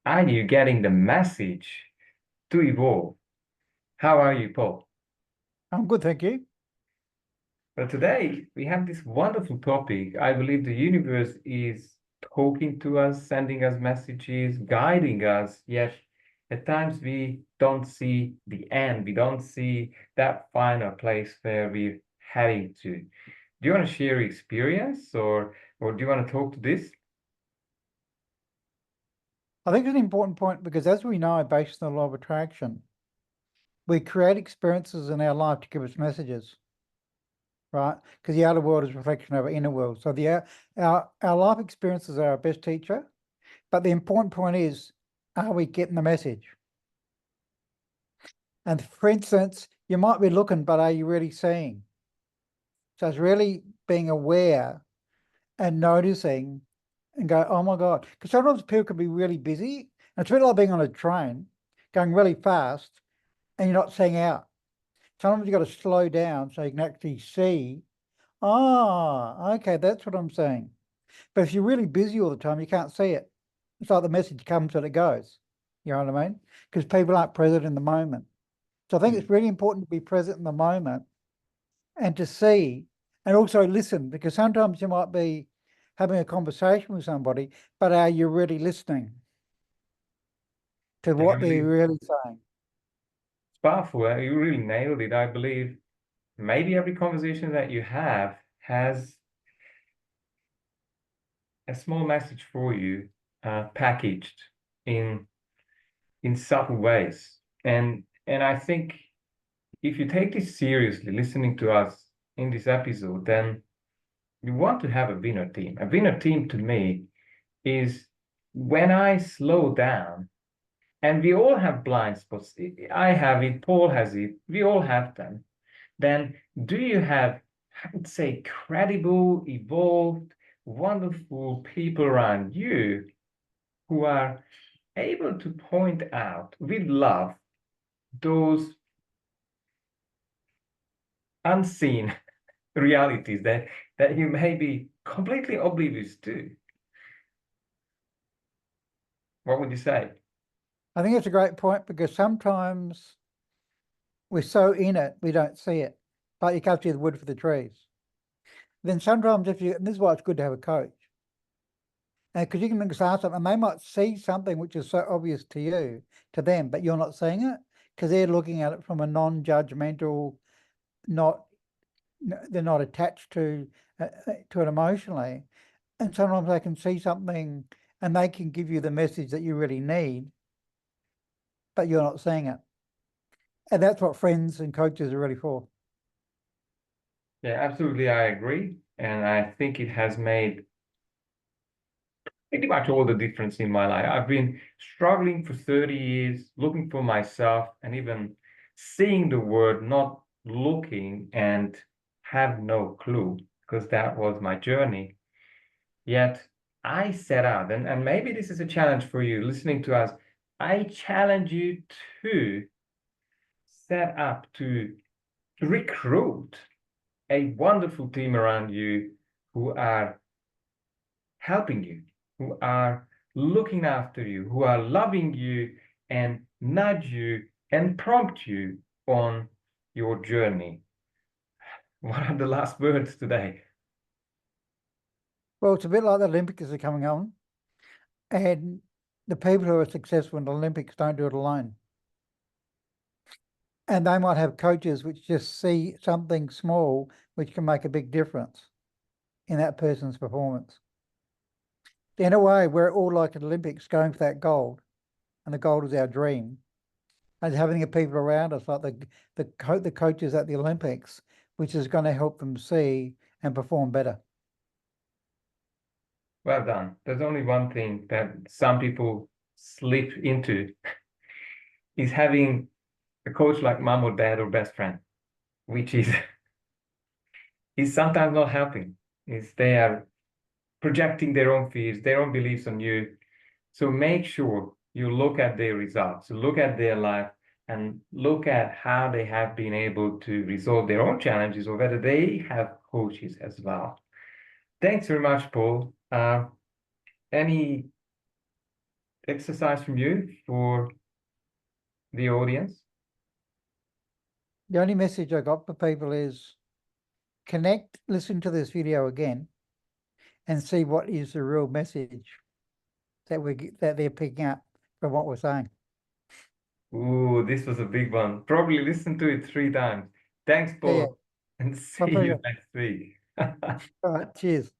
Are you getting the message to evolve? How are you, Paul? I'm good, thank you. Well, today we have this wonderful topic. I believe the universe is talking to us, sending us messages, guiding us, yet at times we don't see the end. We don't see that final place where we're heading to. Do you want to share your experience or do you want to talk to this? I think it's an important point because, as we know, based on the law of attraction, we create experiences in our life to give us messages, right? Because the outer world is a reflection of our inner world. So our life experiences are our best teacher. But the important point is, are we getting the message? And for instance, you might be looking, but are you really seeing? So it's really being aware and noticing and go, oh my God. Because sometimes people can be really busy. And it's a bit like being on a train going really fast and you're not seeing out. Sometimes you've got to slow down so you can actually see, okay, that's what I'm saying. But if you're really busy all the time, you can't see it. It's like the message comes and it goes. You know what I mean? Because people aren't present in the moment. So I think Hmm. it's really important to be present in the moment and to see and also listen, because sometimes you might be having a conversation with somebody, but are you really listening to Yeah, I what they're believe really saying? it's powerful. You really nailed it. I believe maybe every conversation that you have has a small message for you, packaged in subtle ways. And I think if you take this seriously, listening to us in this episode, then you want to have a winner team. A winner team to me is when I slow down, and we all have blind spots. I have it, Paul has it, we all have them. Then do you have, I would say, credible, evolved, wonderful people around you who are able to point out with love those unseen realities that you may be completely oblivious to? What would you say? I think it's a great point because sometimes we're so in it, we don't see it. But you can't see the wood for the trees. Then sometimes and this is why it's good to have a coach. And because you can ask them and they might see something which is so obvious to you, to them, but you're not seeing it because they're looking at it from a non-judgmental, not they're not attached to it emotionally. And sometimes they can see something and they can give you the message that you really need, but you're not seeing it. And that's what friends and coaches are really for. Yeah, absolutely, I agree. And I think it has made pretty much all the difference in my life. I've been struggling for 30 years, looking for myself, and even seeing the world, not looking and have no clue, because that was my journey. Yet I set out, and maybe this is a challenge for you listening to us. I challenge you to set up to recruit a wonderful team around you who are helping you, who are looking after you, who are loving you and nudge you and prompt you on your journey. What are the last words today? Well, it's a bit like the Olympics are coming on, and the people who are successful in the Olympics don't do it alone. And they might have coaches which just see something small which can make a big difference in that person's performance. In a way, we're all like an Olympics going for that gold, and the gold is our dream. And having the people around us, like the coaches at the Olympics, which is going to help them see and perform better. Well done. There's only one thing that some people slip into is having a coach like mom or dad or best friend, which is is sometimes not helping. Is they are projecting their own fears, their own beliefs on you. So make sure you look at their results, look at their life, and look at how they have been able to resolve their own challenges or whether they have coaches as well. Thanks very much, Paul. Any exercise from you for the audience? The only message I got for people is connect, listen to this video again, and see what is the real message that they're picking up from what we're saying. Ooh, this was a big one. Probably listen to it 3 times. Thanks, Yeah, Paul, and my see you pleasure. next week. All right, cheers.